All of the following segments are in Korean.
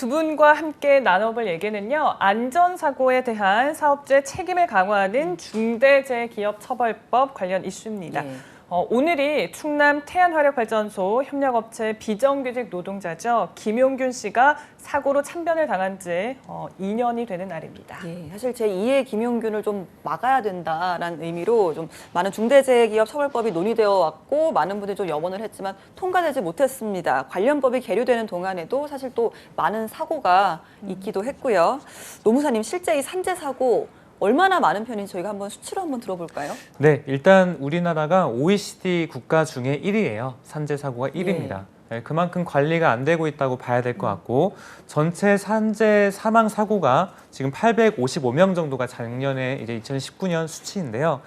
두 분과 함께 나눠볼 얘기는요. 안전사고에 대한 사업주의 책임을 강화하는 중대재해기업처벌법 관련 이슈입니다. 예. 오늘이 충남 태안화력발전소 협력업체 비정규직 노동자죠. 김용균 씨가 사고로 참변을 당한 지 2년이 되는 날입니다. 예, 사실 제2의 김용균을 좀 막아야 된다라는 의미로 좀 많은 중대재해기업처벌법이 논의되어 왔고 많은 분들이 좀 염원을 했지만 통과되지 못했습니다. 관련 법이 계류되는 동안에도 사실 또 많은 사고가 있기도 했고요. 노무사님, 실제 이 산재 사고 얼마나 많은 편인지 저희가 한번 수치로 한번 들어볼까요? 네, 일단 우리나라가 OECD 국가 중에 1위예요. 산재 사고가 1위입니다. 네, 그만큼 관리가 안 되고 있다고 봐야 될 것 같고 전체 산재 사망 사고가 지금 855명 정도가 작년에 이제 2019년 수치인데요.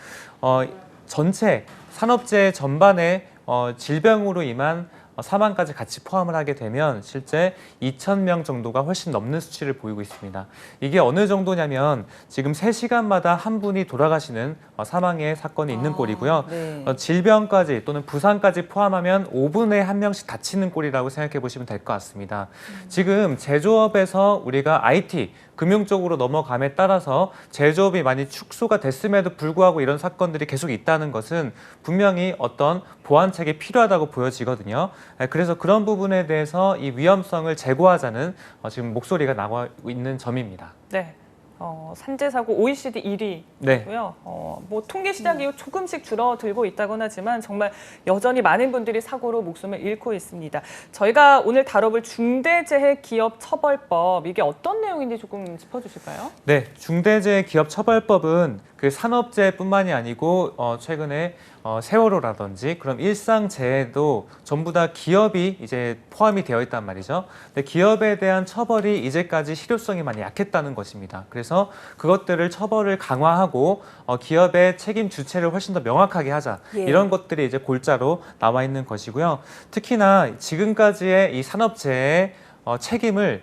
전체 산업재해 전반에 질병으로 인한 사망까지 같이 포함을 하게 되면 실제 2,000명 정도가 훨씬 넘는 수치를 보이고 있습니다. 이게 어느 정도냐면 지금 3시간마다 한 분이 돌아가시는 사망의 사건이 있는 꼴이고요. 네. 질병까지 또는 부상까지 포함하면 5분에 1명씩 다치는 꼴이라고 생각해 보시면 될 것 같습니다. 지금 제조업에서 우리가 IT, 금융 쪽으로 넘어감에 따라서 제조업이 많이 축소가 됐음에도 불구하고 이런 사건들이 계속 있다는 것은 분명히 어떤 보완책이 필요하다고 보여지거든요. 그래서 그런 부분에 대해서 이 위험성을 제고하자는 지금 목소리가 나오고 있는 점입니다. 네. 산재 사고 OECD 1위고요. 네. 뭐 통계 시작 이후 조금씩 줄어들고 있다곤 하지만 정말 여전히 많은 분들이 사고로 목숨을 잃고 있습니다. 저희가 오늘 다뤄볼 중대재해기업처벌법 이게 어떤 내용인지 조금 짚어주실까요? 네, 중대재해기업처벌법은 그 산업재해뿐만이 아니고 최근에 세월호라든지 그런 일상재해도 전부 다 기업이 이제 포함이 되어 있단 말이죠. 근데 기업에 대한 처벌이 이제까지 실효성이 많이 약했다는 것입니다. 그래서 그것들을 처벌을 강화하고 기업의 책임 주체를 훨씬 더 명확하게 하자. 예. 이런 것들이 이제 골자로 나와 있는 것이고요. 특히나 지금까지의 이 산업재해 책임을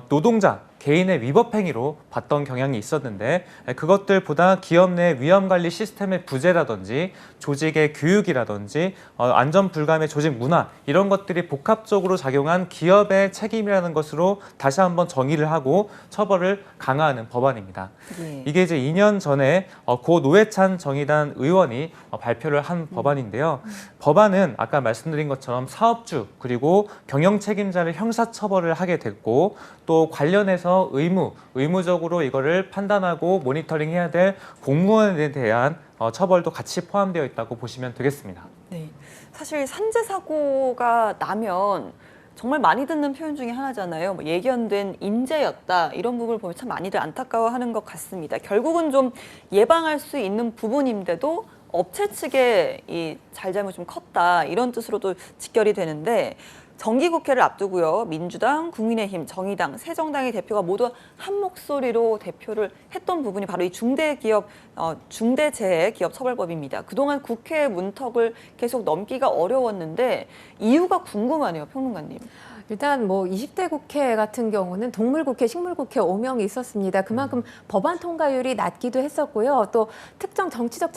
노동자, 개인의 위법 행위로 봤던 경향이 있었는데 그것들보다 기업 내 위험관리 시스템의 부재라든지 조직의 교육이라든지 안전 불감의 조직 문화 이런 것들이 복합적으로 작용한 기업의 책임이라는 것으로 다시 한번 정의를 하고 처벌을 강화하는 법안입니다. 예. 이게 이제 2년 전에 고 노회찬 정의당 의원이 발표를 한 법안인데요. 법안은 아까 말씀드린 것처럼 사업주 그리고 경영 책임자를 형사처벌을 하게 됐고 또 관련해서 의무적으로 이거를 판단하고 모니터링해야 될 공무원에 대한 처벌도 같이 포함되어 있다고 보시면 되겠습니다. 네. 사실 산재 사고가 나면 정말 많이 듣는 표현 중에 하나잖아요. 뭐 예견된 인재였다. 이런 부분을 보면 참 많이들 안타까워하는 것 같습니다. 결국은 좀 예방할 수 있는 부분인데도 업체 측의 이 잘잘못 좀 컸다. 이런 뜻으로도 직결이 되는데 정기국회를 앞두고요. 민주당, 국민의힘, 정의당, 새정당의 대표가 모두 한 목소리로 대표를 했던 부분이 바로 이 중대재해기업처벌법입니다. 그동안 국회 문턱을 계속 넘기가 어려웠는데 이유가 궁금하네요, 평론가님. 일단 뭐 20대 국회 같은 경우는 동물국회, 식물국회 5명이 있었습니다. 그만큼 법안 통과율이 낮기도 했었고요. 또 특정 정치적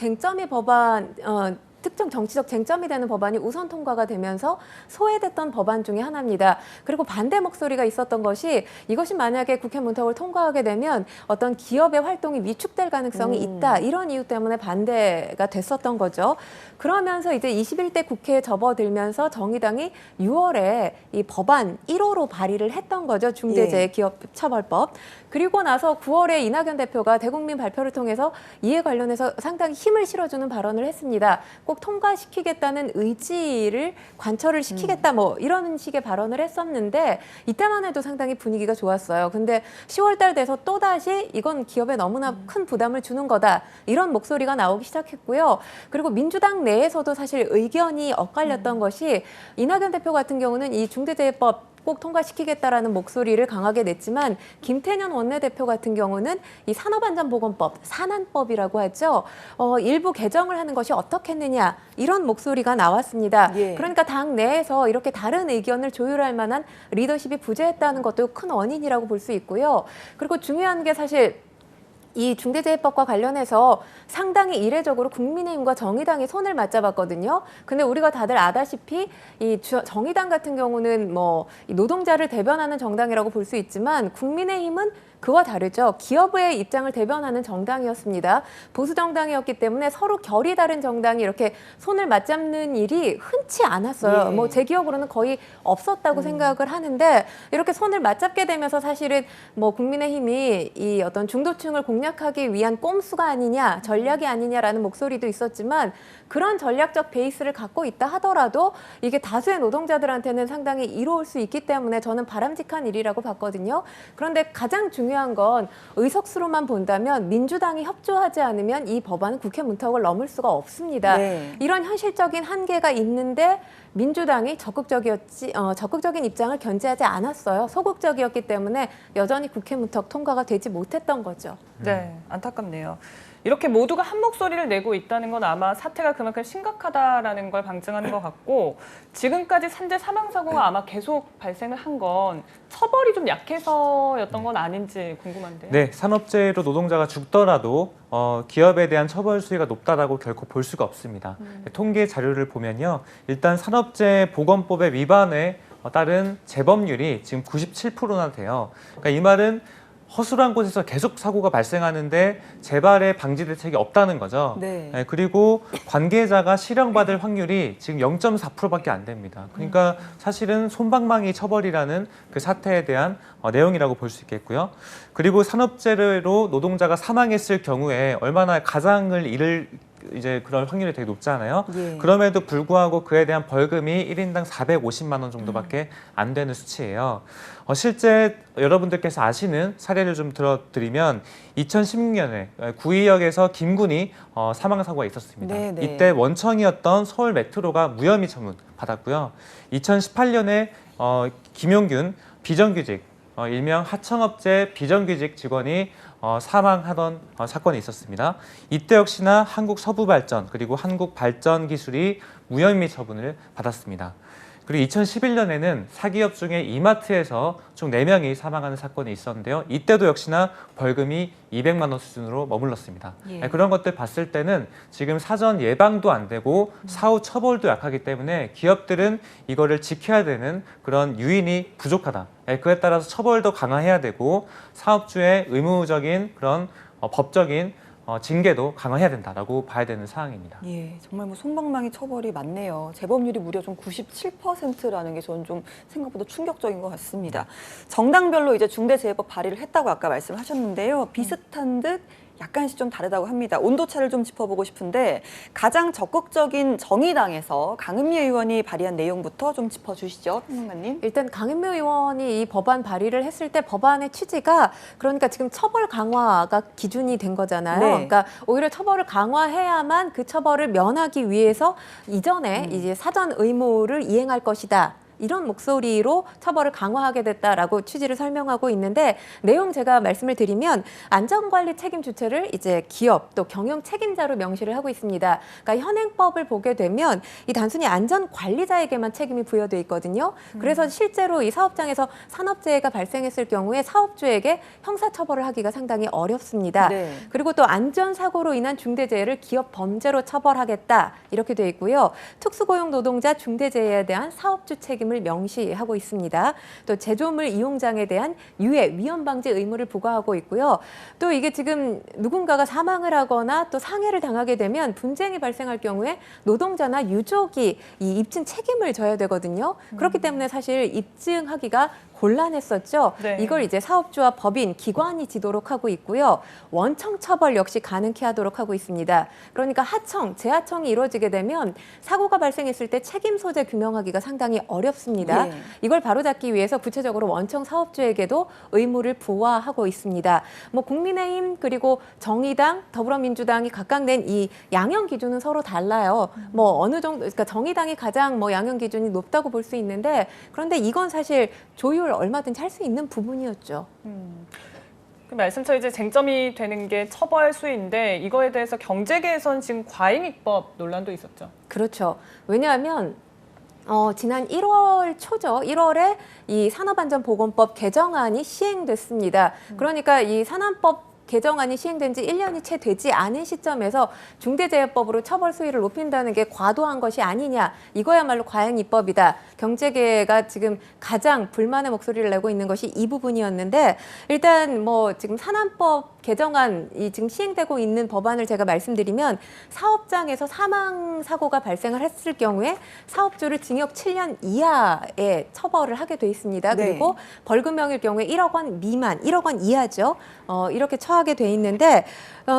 쟁점이 되는 법안이 우선 통과가 되면서 소외됐던 법안 중에 하나입니다. 그리고 반대 목소리가 있었던 것이 이것이 만약에 국회 문턱을 통과하게 되면 어떤 기업의 활동이 위축될 가능성이 있다. 이런 이유 때문에 반대가 됐었던 거죠. 그러면서 이제 21대 국회에 접어들면서 정의당이 6월에 이 법안 1호로 발의를 했던 거죠. 중대재해기업처벌법. 그리고 나서 9월에 이낙연 대표가 대국민 발표를 통해서 이에 관련해서 상당히 힘을 실어주는 발언을 했습니다. 꼭 통과시키겠다는 의지를 관철을 시키겠다 뭐 이런 식의 발언을 했었는데 이때만 해도 상당히 분위기가 좋았어요. 근데 10월 달 돼서 또다시 이건 기업에 너무나 큰 부담을 주는 거다. 이런 목소리가 나오기 시작했고요. 그리고 민주당 내에서도 사실 의견이 엇갈렸던 것이 이낙연 대표 같은 경우는 이 중대재해법 꼭 통과시키겠다라는 목소리를 강하게 냈지만 김태년 원내대표 같은 경우는 이 산업안전보건법, 산안법이라고 하죠. 일부 개정을 하는 것이 어떻겠느냐 이런 목소리가 나왔습니다. 예. 그러니까 당 내에서 이렇게 다른 의견을 조율할 만한 리더십이 부재했다는 것도 큰 원인이라고 볼 수 있고요. 그리고 중요한 게 사실 이 중대재해법과 관련해서 상당히 이례적으로 국민의힘과 정의당이 손을 맞잡았거든요. 근데 우리가 다들 아다시피 이 정의당 같은 경우는 뭐 이 노동자를 대변하는 정당이라고 볼 수 있지만 국민의힘은 그와 다르죠. 기업의 입장을 대변하는 정당이었습니다. 보수 정당이었기 때문에 서로 결이 다른 정당이 이렇게 손을 맞잡는 일이 흔치 않았어요. 예. 뭐 제 기억으로는 거의 없었다고 생각을 하는데 이렇게 손을 맞잡게 되면서 사실은 뭐 국민의힘이 이 어떤 중도층을 공략하기 위한 꼼수가 아니냐, 전략이 아니냐라는 목소리도 있었지만 그런 전략적 베이스를 갖고 있다 하더라도 이게 다수의 노동자들한테는 상당히 이로울 수 있기 때문에 저는 바람직한 일이라고 봤거든요. 그런데 가장 중요한 건 의석수로만 본다면 민주당이 협조하지 않으면 이 법안은 국회 문턱을 넘을 수가 없습니다. 네. 이런 현실적인 한계가 있는데 민주당이 적극적인 입장을 견지하지 않았어요. 소극적이었기 때문에 여전히 국회 문턱 통과가 되지 못했던 거죠. 네, 안타깝네요. 이렇게 모두가 한 목소리를 내고 있다는 건 아마 사태가 그만큼 심각하다라는 걸 방증하는 것 같고 지금까지 산재 사망 사고가 아마 계속 발생을 한 건 처벌이 좀 약해서였던 건 아닌지 궁금한데요. 네, 산업재해로 노동자가 죽더라도 기업에 대한 처벌 수위가 높다라고 결코 볼 수가 없습니다. 통계 자료를 보면요, 일단 산업재해 보건법의 위반에 따른 재범률이 지금 97%나 돼요. 그러니까 이 말은 허술한 곳에서 계속 사고가 발생하는데 재발의 방지 대책이 없다는 거죠. 네. 그리고 관계자가 실형받을 확률이 지금 0.4%밖에 안 됩니다. 그러니까 사실은 솜방망이 처벌이라는 그 사태에 대한 내용이라고 볼 수 있겠고요. 그리고 산업재해로 노동자가 사망했을 경우에 얼마나 가장을 잃을 이제 그럴 확률이 되게 높잖아요. 예. 그럼에도 불구하고 그에 대한 벌금이 1인당 450만 원 정도밖에 안 되는 수치예요. 실제 여러분들께서 아시는 사례를 좀 들어드리면 2016년에 구의역에서 김군이 사망사고가 있었습니다. 네네. 이때 원청이었던 서울 메트로가 무혐의 처분 받았고요. 2018년에 김용균 비정규직 일명 하청업체 비정규직 직원이 사망하던 사건이 있었습니다. 이때 역시나 한국서부발전 그리고 한국발전기술이 무혐의 처분을 받았습니다. 그리고 2011년에는 사기업 중에 이마트에서 총 4명이 사망하는 사건이 있었는데요. 이때도 역시나 벌금이 200만 원 수준으로 머물렀습니다. 예. 그런 것들 봤을 때는 지금 사전 예방도 안 되고 사후 처벌도 약하기 때문에 기업들은 이거를 지켜야 되는 그런 유인이 부족하다. 그에 따라서 처벌도 강화해야 되고 사업주의 의무적인 그런 법적인 징계도 강화해야 된다라고 봐야 되는 사항입니다. 예, 정말 뭐 솜방망이 처벌이 많네요. 재범률이 무려 좀 97%라는 게 저는 좀 생각보다 충격적인 것 같습니다. 정당별로 이제 중대재해법 발의를 했다고 아까 말씀하셨는데요. 비슷한 듯 약간씩 좀 다르다고 합니다. 온도차를 좀 짚어보고 싶은데 가장 적극적인 정의당에서 강은미 의원이 발의한 내용부터 좀 짚어주시죠, 평론가님. 일단 강은미 의원이 이 법안 발의를 했을 때 법안의 취지가 그러니까 지금 처벌 강화가 기준이 된 거잖아요. 네. 그러니까 오히려 처벌을 강화해야만 그 처벌을 면하기 위해서 이전에 이제 사전 의무를 이행할 것이다. 이런 목소리로 처벌을 강화하게 됐다라고 취지를 설명하고 있는데 내용 제가 말씀을 드리면 안전관리 책임 주체를 이제 기업 또 경영 책임자로 명시를 하고 있습니다. 그러니까 현행법을 보게 되면 이 단순히 안전관리자에게만 책임이 부여돼 있거든요. 그래서 실제로 이 사업장에서 산업재해가 발생했을 경우에 사업주에게 형사처벌을 하기가 상당히 어렵습니다. 네. 그리고 또 안전사고로 인한 중대재해를 기업 범죄로 처벌하겠다 이렇게 돼 있고요. 특수고용 노동자 중대재해에 대한 사업주 책임을 명시하고 있습니다. 또 제조물 이용장에 대한 유해 위험 방지 의무를 부과하고 있고요. 또 이게 지금 누군가가 사망을 하거나 또 상해를 당하게 되면 분쟁이 발생할 경우에 노동자나 유족이 이 입증 책임을 져야 되거든요. 그렇기 때문에 사실 입증하기가 곤란했었죠. 네. 이걸 이제 사업주와 법인, 기관이 지도록 하고 있고요. 원청 처벌 역시 가능케 하도록 하고 있습니다. 그러니까 하청, 재하청이 이루어지게 되면 사고가 발생했을 때 책임 소재 규명하기가 상당히 어렵습니다. 예. 이걸 바로잡기 위해서 구체적으로 원청 사업주에게도 의무를 부과하고 있습니다. 뭐 국민의힘 그리고 정의당, 더불어민주당이 각각 낸 이 양형 기준은 서로 달라요. 뭐 어느 정도, 그러니까 정의당이 가장 뭐 양형 기준이 높다고 볼 수 있는데 그런데 이건 사실 조율 얼마든지 할 수 있는 부분이었죠. 그 말씀처럼 이제 쟁점이 되는 게 처벌 수위인데 이거에 대해서 경제계에선 지금 과잉입법 논란도 있었죠. 그렇죠. 왜냐하면 지난 1월 초죠. 1월에 이 산업안전보건법 개정안이 시행됐습니다. 그러니까 이 산업법 개정안이 시행된 지 1년이 채 되지 않은 시점에서 중대재해법으로 처벌 수위를 높인다는 게 과도한 것이 아니냐. 이거야말로 과잉 입법이다. 경제계가 지금 가장 불만의 목소리를 내고 있는 것이 이 부분이었는데 일단 뭐 지금 산안법 개정안이 지금 시행되고 있는 법안을 제가 말씀드리면 사업장에서 사망 사고가 발생을 했을 경우에 사업주를 징역 7년 이하의 처벌을 하게 돼 있습니다. 네. 그리고 벌금형일 경우에 1억 원 미만, 1억 원 이하죠. 이렇게 처하게 돼 있는데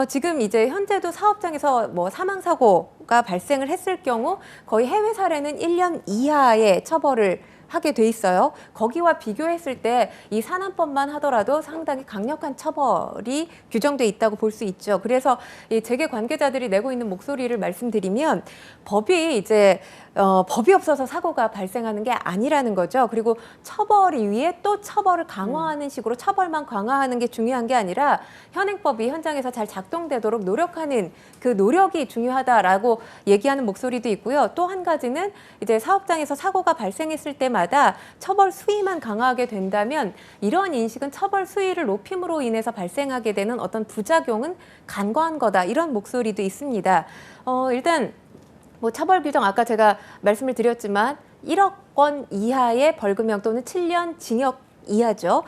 지금 이제 현재도 사업장에서 뭐 사망 사고가 발생을 했을 경우 거의 해외 사례는 1년 이하의 처벌을 하게 돼 있어요. 거기와 비교했을 때 이 산안법만 하더라도 상당히 강력한 처벌이 규정돼 있다고 볼 수 있죠. 그래서 이 재계 관계자들이 내고 있는 목소리를 말씀드리면 법이 없어서 사고가 발생하는 게 아니라는 거죠. 그리고 처벌이 위에 또 처벌을 강화하는 식으로 처벌만 강화하는 게 중요한 게 아니라 현행법이 현장에서 잘 작동되도록 노력하는 그 노력이 중요하다라고 얘기하는 목소리도 있고요. 또 한 가지는 이제 사업장에서 사고가 발생했을 때마다 처벌 수위만 강화하게 된다면 이런 인식은 처벌 수위를 높임으로 인해서 발생하게 되는 어떤 부작용은 간과한 거다. 이런 목소리도 있습니다. 일단 뭐 처벌 규정 아까 제가 말씀을 드렸지만 1억 원 이하의 벌금형 또는 7년 징역 이하죠.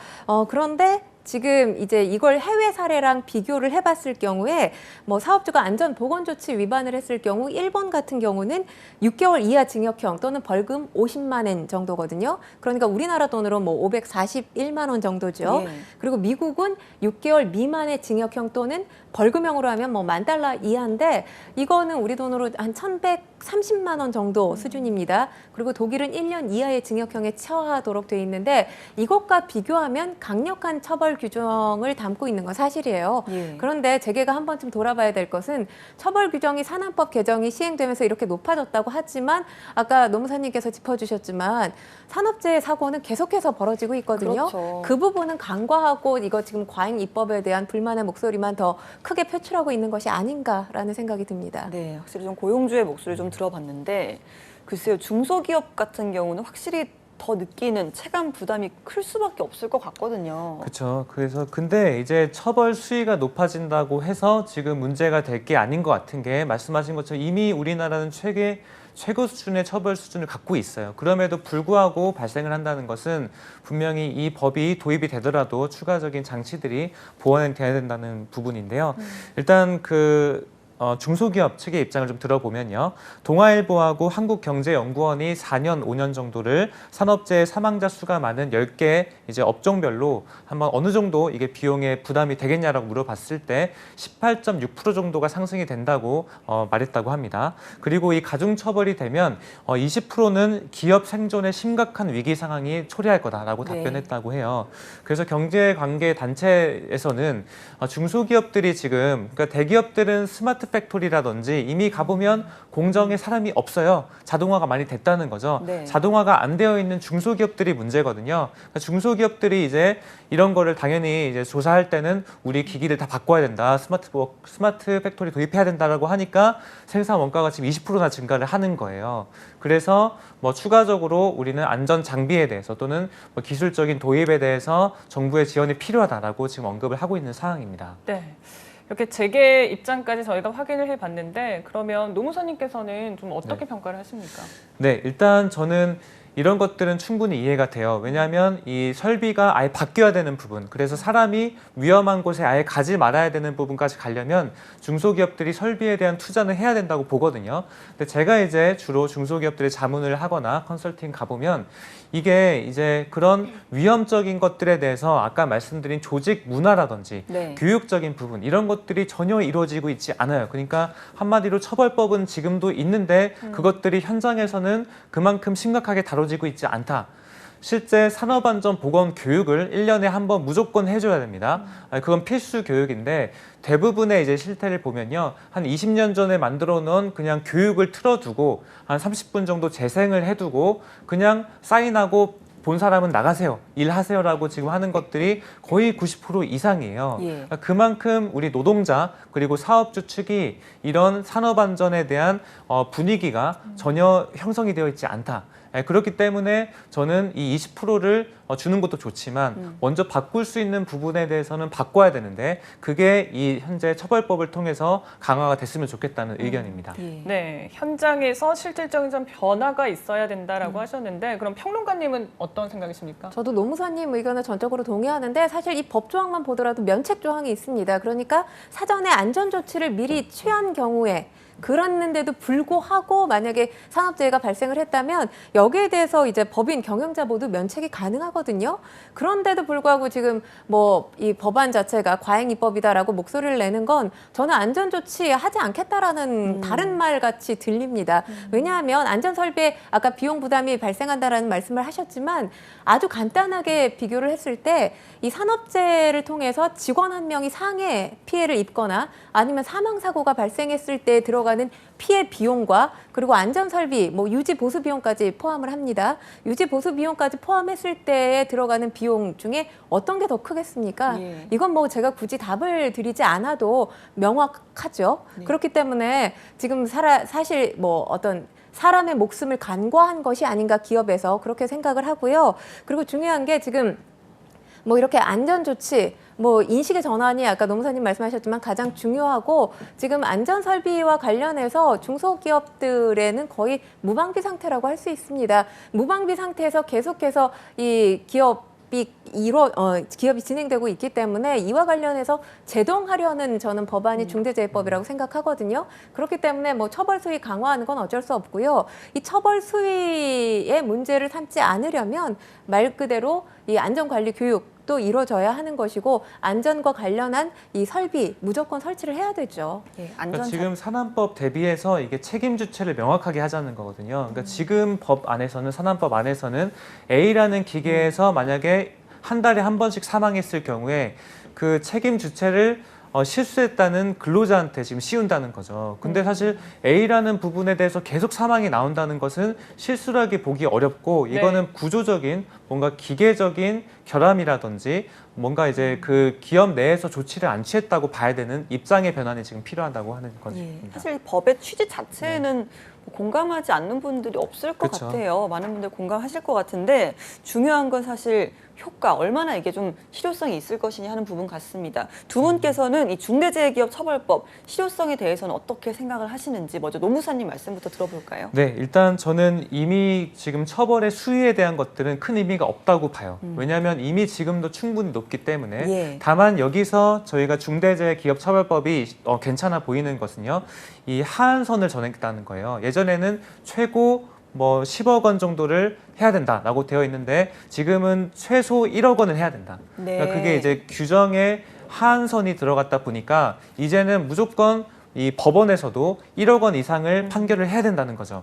그런데 지금 이제 이걸 해외 사례랑 비교를 해봤을 경우에 뭐 사업주가 안전보건조치 위반을 했을 경우 일본 같은 경우는 6개월 이하 징역형 또는 벌금 50만 원 정도거든요. 그러니까 우리나라 돈으로 뭐 541만 원 정도죠. 예. 그리고 미국은 6개월 미만의 징역형 또는 벌금형으로 하면 뭐 $10,000 이하인데 이거는 우리 돈으로 한 1,130만 원 정도 수준입니다. 그리고 독일은 1년 이하의 징역형에 처하도록 돼 있는데 이것과 비교하면 강력한 처벌 규정을 담고 있는 건 사실이에요. 예. 그런데 재계가 한 번쯤 돌아봐야 될 것은 처벌 규정이 산안법 개정이 시행되면서 이렇게 높아졌다고 하지만 아까 노무사님께서 짚어주셨지만 산업재해 사고는 계속해서 벌어지고 있거든요. 그렇죠. 그 부분은 간과하고 이거 지금 과잉 입법에 대한 불만의 목소리만 더 크게 표출하고 있는 것이 아닌가라는 생각이 듭니다. 네, 확실히 좀 고용주의 목소리 좀 들어봤는데 글쎄요, 중소기업 같은 경우는 확실히 더 느끼는 체감 부담이 클 수밖에 없을 것 같거든요. 그렇죠. 그래서 근데 이제 처벌 수위가 높아진다고 해서 지금 문제가 될 게 아닌 것 같은 게 말씀하신 것처럼 이미 우리나라는 최고 수준의 처벌 수준을 갖고 있어요. 그럼에도 불구하고 발생을 한다는 것은 분명히 이 법이 도입이 되더라도 추가적인 장치들이 보완이 돼야 된다는 부분인데요. 일단 중소기업 측의 입장을 좀 들어보면요. 동아일보하고 한국경제연구원이 4년, 5년 정도를 산업재해 사망자 수가 많은 10개 이제 업종별로 한번 어느 정도 이게 비용에 부담이 되겠냐라고 물어봤을 때 18.6% 정도가 상승이 된다고 말했다고 합니다. 그리고 이 가중처벌이 되면 20%는 기업 생존에 심각한 위기 상황이 초래할 거다라고 네. 답변했다고 해요. 그래서 경제관계단체에서는 중소기업들이 지금 그러니까 대기업들은 스마트 팩토리라든지 이미 가보면 공정에 사람이 없어요. 자동화가 많이 됐다는 거죠. 네. 자동화가 안 되어 있는 중소기업들이 문제거든요. 그러니까 중소기업들이 이제 이런 거를 당연히 이제 조사할 때는 우리 기기를 다 바꿔야 된다. 스마트 팩토리 도입해야 된다라고 하니까 생산 원가가 지금 20%나 증가를 하는 거예요. 그래서 뭐 추가적으로 우리는 안전 장비에 대해서 또는 뭐 기술적인 도입에 대해서 정부의 지원이 필요하다라고 지금 언급을 하고 있는 상황입니다. 네. 이렇게 재계 입장까지 저희가 확인을 해봤는데 그러면 노무사님께서는 좀 어떻게 평가를 하십니까? 네, 일단 저는 이런 것들은 충분히 이해가 돼요. 왜냐하면 이 설비가 아예 바뀌어야 되는 부분, 그래서 사람이 위험한 곳에 아예 가지 말아야 되는 부분까지 가려면 중소기업들이 설비에 대한 투자는 해야 된다고 보거든요. 근데 제가 이제 주로 중소기업들의 자문을 하거나 컨설팅 가보면 이게 이제 그런 위험적인 것들에 대해서 아까 말씀드린 조직 문화라든지 네. 교육적인 부분 이런 것들이 전혀 이루어지고 있지 않아요. 그러니까 한마디로 처벌법은 지금도 있는데 그것들이 현장에서는 그만큼 심각하게 다뤄지고 있지 않다. 실제 산업안전보건 교육을 1년에 한 번 무조건 해줘야 됩니다. 그건 필수 교육인데 대부분의 이제 실태를 보면요. 한 20년 전에 만들어 놓은 그냥 교육을 틀어두고 한 30분 정도 재생을 해두고 그냥 사인하고 본 사람은 나가세요, 일하세요라고 지금 하는 것들이 거의 90% 이상이에요. 예. 그만큼 우리 노동자 그리고 사업주 측이 이런 산업안전에 대한 분위기가 전혀 형성이 되어 있지 않다. 그렇기 때문에 저는 이 20%를 주는 것도 좋지만 먼저 바꿀 수 있는 부분에 대해서는 바꿔야 되는데 그게 이 현재 처벌법을 통해서 강화가 됐으면 좋겠다는 의견입니다. 예. 네, 현장에서 실질적인 좀 변화가 있어야 된다라고 하셨는데 그럼 평론가님은 어떤 생각이십니까? 저도 노무사님 의견을 전적으로 동의하는데 사실 이 법조항만 보더라도 면책 조항이 있습니다. 그러니까 사전에 안전 조치를 미리 취한 경우에 그랬는데도 불구하고 만약에 산업재해가 발생을 했다면 여기에 대해서 이제 법인 경영자 모두 면책이 가능하거든요. 그런데도 불구하고 지금 뭐 이 법안 자체가 과잉 입법이다라고 목소리를 내는 건 저는 안전 조치 하지 않겠다라는 다른 말 같이 들립니다. 왜냐하면 안전 설비에 아까 비용 부담이 발생한다라는 말씀을 하셨지만 아주 간단하게 비교를 했을 때 이 산업재해를 통해서 직원 한 명이 상해 피해를 입거나 아니면 사망 사고가 발생했을 때 들어가는 피해 비용과 그리고 안전 설비, 뭐 유지 보수 비용까지 포함을 합니다. 유지 보수 비용까지 포함했을 때에 들어가는 비용 중에 어떤 게 더 크겠습니까? 예. 이건 뭐 제가 굳이 답을 드리지 않아도 명확하죠. 네. 그렇기 때문에 지금 사실 뭐 어떤 사람의 목숨을 간과한 것이 아닌가 기업에서 그렇게 생각을 하고요. 그리고 중요한 게 지금 뭐 이렇게 안전 조치, 뭐 인식의 전환이 아까 노무사님 말씀하셨지만 가장 중요하고 지금 안전 설비와 관련해서 중소기업들에는 거의 무방비 상태라고 할 수 있습니다. 무방비 상태에서 계속해서 이 기업이 진행되고 있기 때문에 이와 관련해서 제동하려는 저는 법안이 중대재해법이라고 생각하거든요. 그렇기 때문에 뭐 처벌 수위 강화하는 건 어쩔 수 없고요. 이 처벌 수위의 문제를 삼지 않으려면 말 그대로 이 안전관리 교육도 이루어져야 하는 것이고 안전과 관련한 이 설비 무조건 설치를 해야 되죠. 예, 그러니까 안전 지금 산안법 대비해서 이게 책임 주체를 명확하게 하자는 거거든요. 그러니까 지금 법 안에서는 산안법 안에서는 A라는 기계에서 만약에 한 달에 한 번씩 사망했을 경우에 그 책임 주체를 실수했다는 근로자한테 지금 씌운다는 거죠. 근데 사실 A라는 부분에 대해서 계속 사망이 나온다는 것은 실수라기 보기 어렵고 이거는 구조적인 뭔가 기계적인 결함이라든지 뭔가 이제 그 기업 내에서 조치를 안 취했다고 봐야 되는 입장의 변환이 지금 필요하다고 하는 예, 겁니다. 사실 법의 취지 자체는 공감하지 않는 분들이 없을 것 그쵸. 같아요. 많은 분들 공감하실 것 같은데 중요한 건 사실 효과, 얼마나 이게 좀 실효성이 있을 것이냐 하는 부분 같습니다. 두 분께서는 이 중대재해기업처벌법 실효성에 대해서는 어떻게 생각을 하시는지 먼저 노무사님 말씀부터 들어볼까요? 네, 일단 저는 이미 지금 처벌의 수위에 대한 것들은 큰 의미가 없다고 봐요. 왜냐하면 이미 지금도 충분히 높기 때문에 예. 다만 여기서 저희가 중대재해기업처벌법이 괜찮아 보이는 것은요. 이 하한선을 정했다는 거예요. 예전에는 최고 뭐 10억 원 정도를 해야 된다라고 되어 있는데 지금은 최소 1억 원을 해야 된다. 네. 그러니까 그게 이제 규정에 하한선이 들어갔다 보니까 이제는 무조건 이 법원에서도 1억 원 이상을 판결을 해야 된다는 거죠.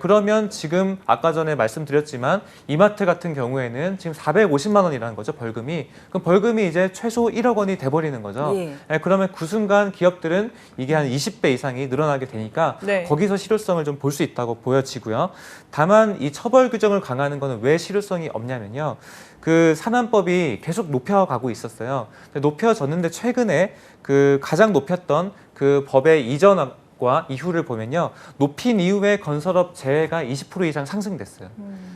그러면 지금 아까 전에 말씀드렸지만 이마트 같은 경우에는 지금 450만 원이라는 거죠, 벌금이. 그럼 벌금이 이제 최소 1억 원이 돼버리는 거죠. 예. 그러면 그 순간 기업들은 이게 한 20배 이상이 늘어나게 되니까 네. 거기서 실효성을 좀 볼 수 있다고 보여지고요. 다만 이 처벌 규정을 강화하는 거는 왜 실효성이 없냐면요. 그 산안법이 계속 높여가고 있었어요. 높여졌는데 최근에 그 가장 높였던 그 법의 이전과 이후를 보면요. 높인 이후에 건설업 재해가 20% 이상 상승됐어요.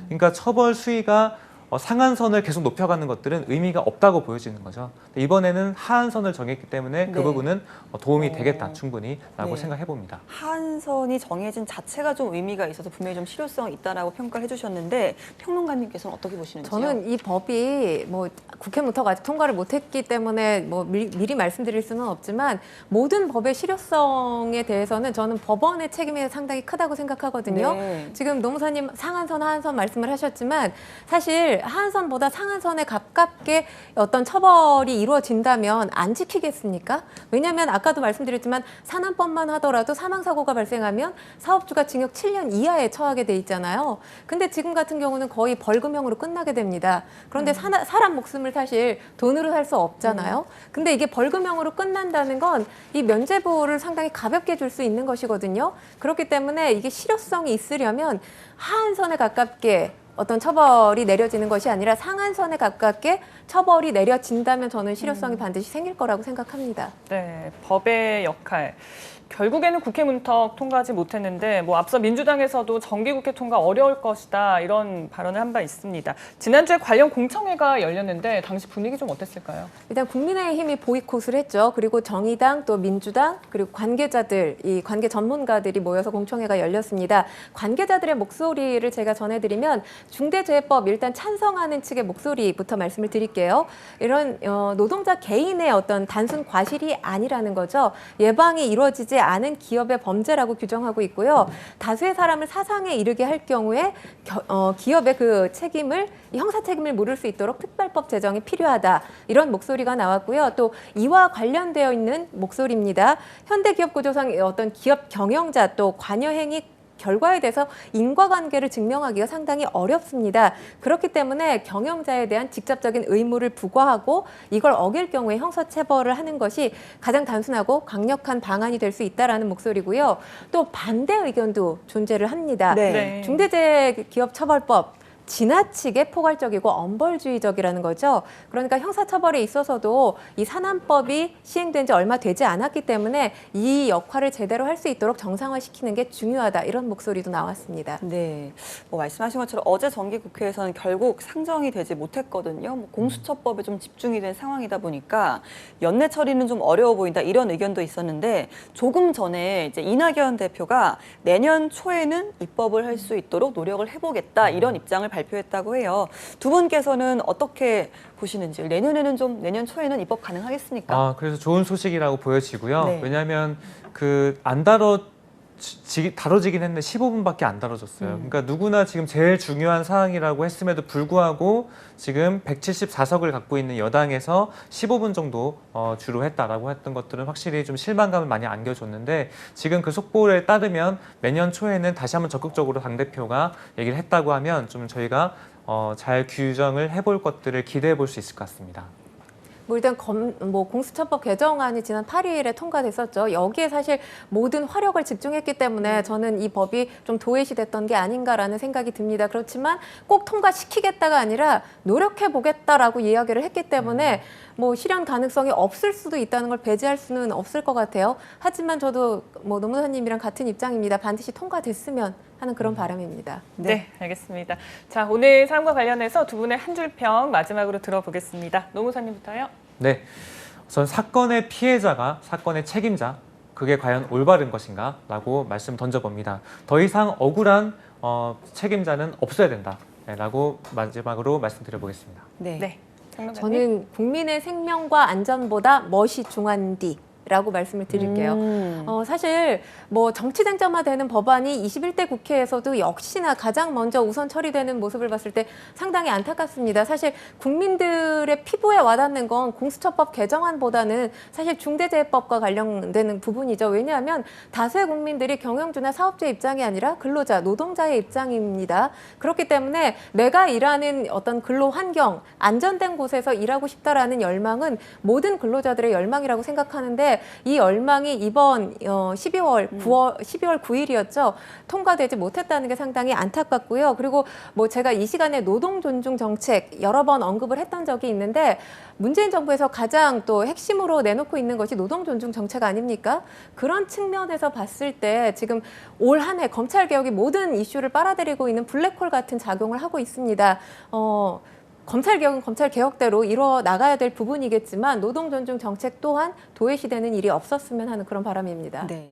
그러니까 처벌 수위가 상한선을 계속 높여가는 것들은 의미가 없다고 보여지는 거죠. 이번에는 하한선을 정했기 때문에 그 네. 부분은 도움이 되겠다 충분히 라고 네. 생각해 봅니다. 하한선이 정해진 자체가 좀 의미가 있어서 분명히 좀 실효성이 있다라고 평가를 해주셨는데 평론가님께서는 어떻게 보시는지요? 저는 이 법이 뭐 국회부터가 아직 통과를 못했기 때문에 뭐 미리 말씀드릴 수는 없지만 모든 법의 실효성에 대해서는 저는 법원의 책임이 상당히 크다고 생각하거든요. 네. 지금 노무사님 상한선, 하한선 말씀을 하셨지만 사실 하한선보다 상한선에 가깝게 어떤 처벌이 이루어진다면 안 지키겠습니까? 왜냐하면 아까도 말씀드렸지만 산안법만 하더라도 사망사고가 발생하면 사업주가 징역 7년 이하에 처하게 돼 있잖아요. 근데 지금 같은 경우는 거의 벌금형으로 끝나게 됩니다. 그런데 사람 목숨을 사실 돈으로 살 수 없잖아요. 근데 이게 벌금형으로 끝난다는 건 이 면죄부를 상당히 가볍게 줄 수 있는 것이거든요. 그렇기 때문에 이게 실효성이 있으려면 하한선에 가깝게 어떤 처벌이 내려지는 것이 아니라 상한선에 가깝게 처벌이 내려진다면 저는 실효성이 반드시 생길 거라고 생각합니다. 네, 법의 역할. 결국에는 국회 문턱 통과하지 못했는데 뭐 앞서 민주당에서도 정기국회 통과 어려울 것이다 이런 발언을 한 바 있습니다. 지난주에 관련 공청회가 열렸는데 당시 분위기 좀 어땠을까요? 일단 국민의힘이 보이콧을 했죠. 그리고 정의당 또 민주당 그리고 관계자들, 이 관계 전문가들이 모여서 공청회가 열렸습니다. 관계자들의 목소리를 제가 전해드리면 중대재해법 일단 찬성하는 측의 목소리부터 말씀을 드릴게요. 이런 노동자 개인의 어떤 단순 과실이 아니라는 거죠. 예방이 이루어지지 않은 기업의 범죄라고 규정하고 있고요. 다수의 사람을 사상에 이르게 할 경우에 기업의 그 책임을 형사 책임을 물을 수 있도록 특별법 제정이 필요하다. 이런 목소리가 나왔고요. 또 이와 관련되어 있는 목소리입니다. 현대기업구조상 어떤 기업 경영자 또 관여 행위 결과에 대해서 인과관계를 증명하기가 상당히 어렵습니다. 그렇기 때문에 경영자에 대한 직접적인 의무를 부과하고 이걸 어길 경우에 형사처벌을 하는 것이 가장 단순하고 강력한 방안이 될 수 있다라는 목소리고요. 또 반대 의견도 존재를 합니다. 네. 중대재해기업처벌법 지나치게 포괄적이고 엄벌주의적이라는 거죠. 그러니까 형사처벌에 있어서도 이 산안법이 시행된 지 얼마 되지 않았기 때문에 이 역할을 제대로 할 수 있도록 정상화시키는 게 중요하다. 이런 목소리도 나왔습니다. 네, 뭐 말씀하신 것처럼 어제 정기국회에서는 결국 상정이 되지 못했거든요. 뭐 공수처법에 좀 집중이 된 상황이다 보니까 연내 처리는 좀 어려워 보인다 이런 의견도 있었는데 조금 전에 이제 이낙연 대표가 내년 초에는 입법을 할 수 있도록 노력을 해보겠다 이런 입장을 발표했다고 해요. 두 분께서는 어떻게 보시는지 내년 초에는 입법 가능하겠습니까? 그래서 좋은 소식이라고 보여지고요. 네. 왜냐하면 다뤄지긴 했는데 15분밖에 안 다뤄졌어요. 그러니까 누구나 지금 제일 중요한 사항이라고 했음에도 불구하고 지금 174석을 갖고 있는 여당에서 15분 정도 주로 했다라고 했던 것들은 확실히 좀 실망감을 많이 안겨줬는데 지금 그 속보에 따르면 내년 초에는 다시 한번 적극적으로 당대표가 얘기를 했다고 하면 좀 저희가 잘 규정을 해볼 것들을 기대해 볼 수 있을 것 같습니다. 뭐 일단 공수처법 개정안이 지난 8일에 통과됐었죠. 여기에 사실 모든 화력을 집중했기 때문에 저는 이 법이 좀 도외시됐던 게 아닌가라는 생각이 듭니다. 그렇지만 꼭 통과시키겠다가 아니라 노력해보겠다라고 이야기를 했기 때문에 뭐 실현 가능성이 없을 수도 있다는 걸 배제할 수는 없을 것 같아요. 하지만 저도 뭐 노무사님이랑 같은 입장입니다. 반드시 통과됐으면 하는 그런 바람입니다. 네, 알겠습니다. 자, 오늘 사안과 관련해서 두 분의 한 줄 평 마지막으로 들어보겠습니다. 노무사님부터요. 네, 우선 사건의 피해자가 사건의 책임자, 그게 과연 올바른 것인가? 라고 말씀 던져봅니다. 더 이상 억울한 책임자는 없어야 된다. 라고 마지막으로 말씀드려보겠습니다. 네. 네. 저는 국민의 생명과 안전보다 멋이 중한디. 라고 말씀을 드릴게요. 사실 뭐 정치 쟁점화되는 법안이 21대 국회에서도 역시나 가장 먼저 우선 처리되는 모습을 봤을 때 상당히 안타깝습니다. 사실 국민들의 피부에 와닿는 건 공수처법 개정안보다는 사실 중대재해법과 관련되는 부분이죠. 왜냐하면 다수의 국민들이 경영주나 사업주의 입장이 아니라 근로자, 노동자의 입장입니다. 그렇기 때문에 내가 일하는 어떤 근로 환경, 안전된 곳에서 일하고 싶다라는 열망은 모든 근로자들의 열망이라고 생각하는데 이 열망이 이번 12월 9일이었죠. 통과되지 못했다는 게 상당히 안타깝고요. 그리고 뭐 제가 이 시간에 노동 존중 정책 여러 번 언급을 했던 적이 있는데 문재인 정부에서 가장 또 핵심으로 내놓고 있는 것이 노동 존중 정책 아닙니까? 그런 측면에서 봤을 때 지금 올 한 해 검찰 개혁이 모든 이슈를 빨아들이고 있는 블랙홀 같은 작용을 하고 있습니다. 검찰 개혁은 검찰 개혁대로 이루어 나가야 될 부분이겠지만 노동 존중 정책 또한 도외시되는 일이 없었으면 하는 그런 바람입니다. 네.